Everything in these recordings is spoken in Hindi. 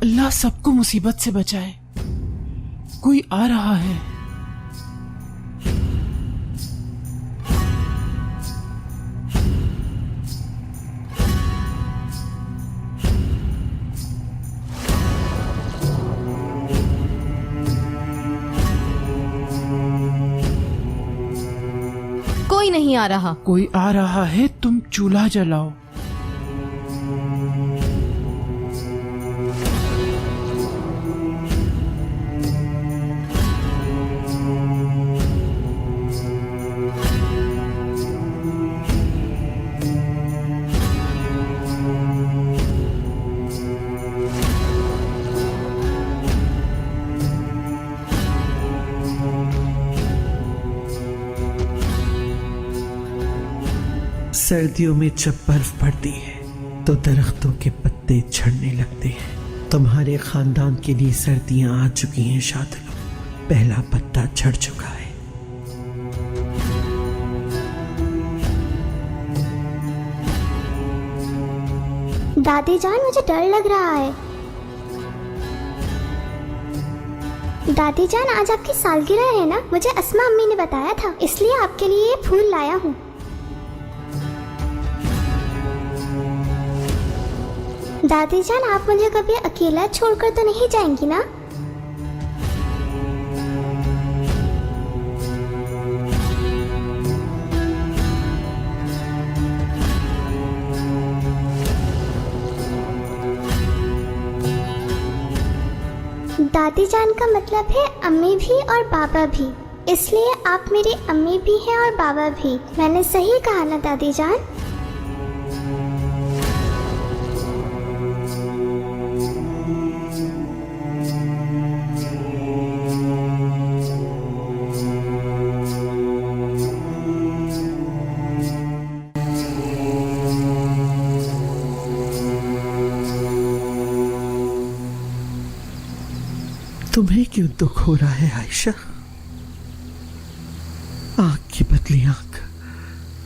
अल्लाह सबको मुसीबत से बचाए। कोई आ रहा है। कोई नहीं आ रहा। कोई आ रहा है, तुम चूल्हा जलाओ। सर्दियों में जब बर्फ पड़ती है तो दरख्तों के पत्ते झड़ने लगते हैं। तुम्हारे खानदान के लिए सर्दियां आ चुकी हैं शादलो। पहला पत्ता झड़ चुका है। दादी जान, मुझे डर लग रहा है। दादी जान, आज आपकी सालगिरह है ना? मुझे अस्मा अम्मी ने बताया था, इसलिए आपके लिए ये फूल लाया हूँ। दादी जान, आप मुझे कभी अकेला छोड़कर तो नहीं जाएंगी ना? दादी जान का मतलब है अम्मी भी और बाबा भी, इसलिए आप मेरी अम्मी भी हैं और बाबा भी। मैंने सही कहा ना दादी जान? तुम्हें क्यों दुख हो रहा है आयशा? आंख की बदली आंख,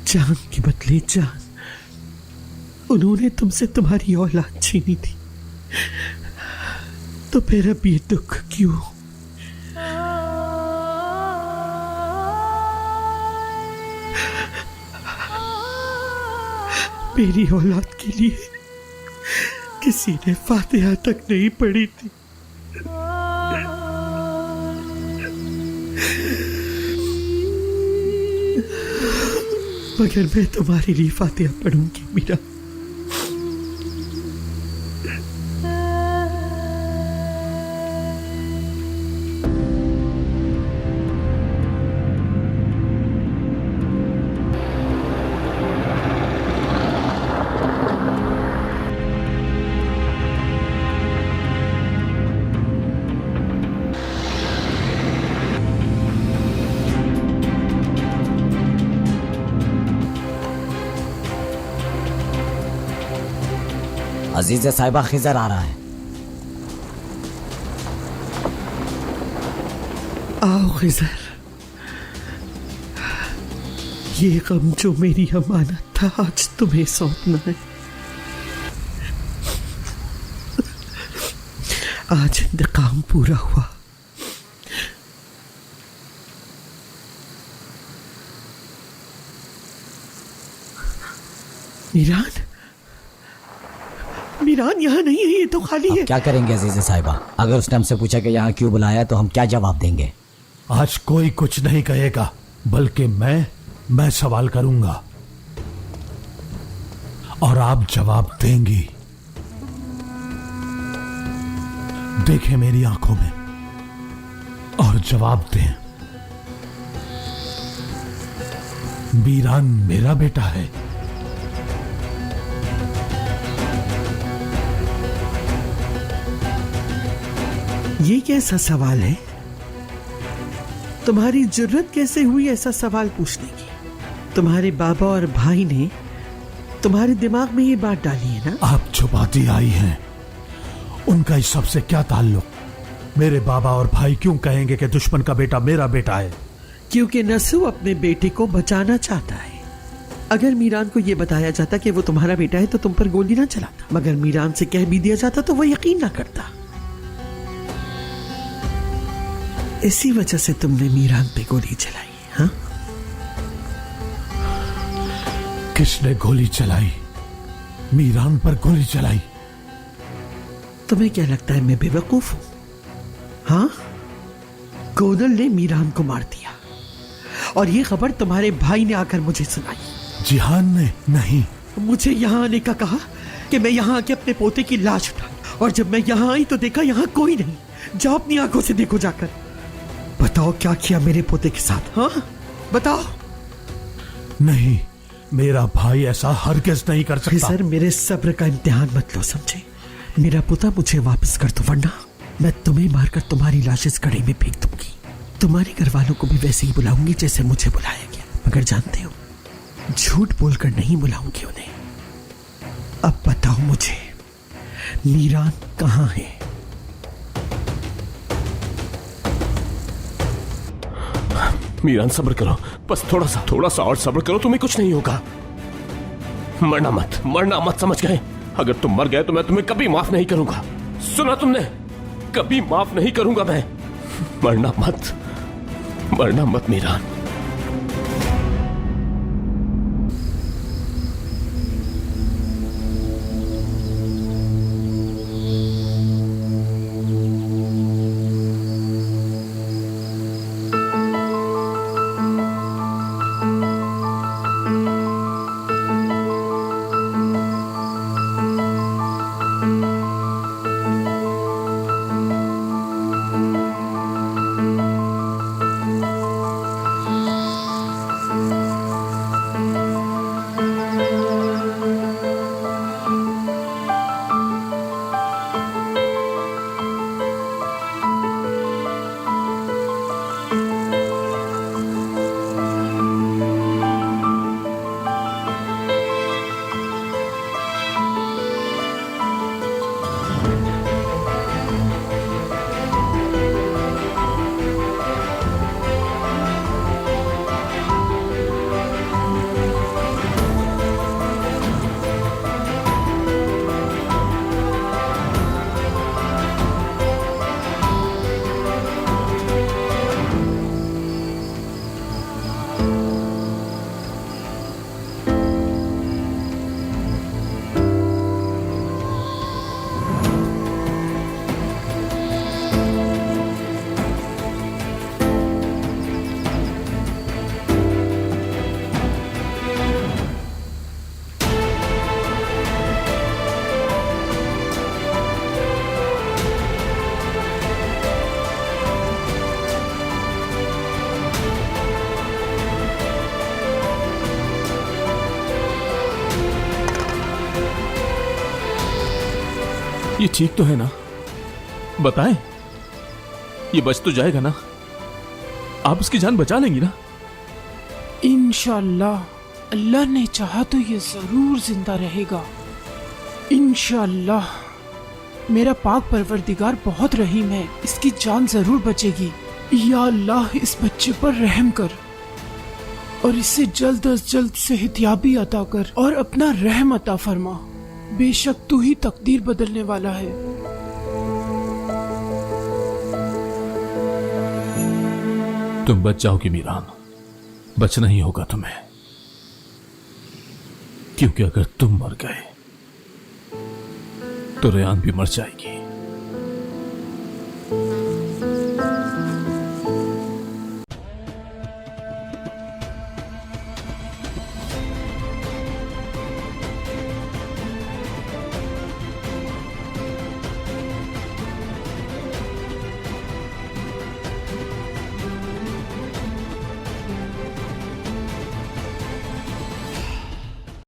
जान की बदली जान। उन्होंने तुमसे तुम्हारी औलाद छीनी थी, तो फिर अब ये दुख क्यों? मेरी औलाद के लिए किसी ने फातिहा तक नहीं पढ़ी थी। मगर मैं तुम्हारे लिए फातिहा पढ़ूंगी मीरा। अजीज़ साहिबा, खिजर आ रहा है। आओ खिजर, ये गम जो मेरी अमानत था आज तुम्हें सौंपना है। आज इंतकाम पूरा हुआ। मीरान, मीरान यहाँ नहीं है, ये तो खाली है। क्या करेंगे अजीज़ साहिबा? अगर उसने हमसे पूछा कि यहाँ क्यों बुलाया तो हम क्या जवाब देंगे? आज कोई कुछ नहीं कहेगा, बल्कि मैं सवाल करूंगा और आप जवाब देंगी। देखें मेरी आंखों में और जवाब दें। मीरान मेरा बेटा है। ये कैसा सवाल है? तुम्हारी जुर्रत कैसे हुई ऐसा सवाल पूछने की? तुम्हारे बाबा और भाई ने तुम्हारे दिमाग में ये बात डाली है ना? आप जो बातें आई हैं उनका इस सबसे क्या ताल्लुक? मेरे बाबा और भाई क्यों कहेंगे कि दुश्मन का बेटा मेरा बेटा है? क्योंकि नसू अपने बेटे को बचाना चाहता है। अगर मीरान को यह बताया जाता कि वो तुम्हारा बेटा है तो तुम पर गोली ना चलाता, मगर मीरान से कह भी दिया जाता तो वो यकीन ना करता। इसी वजह से तुमने मीरान पे गोली चलाई, हाँ? किसने गोली चलाई? मीरान पर गोली चलाई? तुम्हें क्या लगता है मैं बेवकूफ हूं? हाँ, गोदल ने मीरान को मार दिया और ये खबर तुम्हारे भाई ने आकर मुझे सुनाई। जिहान ने? नहीं। मुझे यहाँ आने का कहा कि मैं यहाँ आके अपने पोते की लाश उठाऊं, और जब मैं यहाँ आई तो देखा यहाँ कोई नहीं। जाओ अपनी आंखों से देखो जाकर। बताओ क्या किया मेरे पोते के साथ? हाँ बताओ। नहीं, मेरा भाई ऐसा हरगिज नहीं कर सकता। सर, मेरे सब्र का इम्तिहान मत लो, समझे? मेरा पोता मुझे वापस कर दो, वरना मैं तुम्हें मारकर तुम्हारी लाश इस कड़ी में फेंक दूंगी। तुम्हारे घर वालों को भी वैसे ही बुलाऊंगी जैसे मुझे बुलाया गया, मगर जानते हो, झूठ बोलकर नहीं बुलाऊंगी उन्हें। अब बताओ मुझे, मीरान कहाँ है? मीरान सब्र करो, बस थोड़ा सा और सब्र करो, तुम्हें कुछ नहीं होगा। मरना मत, समझ गए? अगर तुम मर गए तो मैं तुम्हें कभी माफ नहीं करूंगा। सुना तुमने? कभी माफ नहीं करूंगा मैं। मरना मत मीरान। ये ठीक तो है ना? बताएं, ये बच तो जाएगा ना? आप उसकी जान बचा लेंगी ना? इंशाअल्लाह, अल्लाह ने चाहा तो ये जरूर जिंदा रहेगा। इंशाअल्लाह। मेरा पाक परवरदिगार बहुत रहीम है, इसकी जान जरूर बचेगी। या अल्लाह, इस बच्चे पर रहम कर और इसे जल्द अज जल्द सेहतियाबी अता कर और अपना रहम अता फरमा। बेशक तू ही तकदीर बदलने वाला है। तुम बच जाओगी मीरान, बचना ही होगा तुम्हें, क्योंकि अगर तुम मर गए तो रेहान भी मर जाएगी।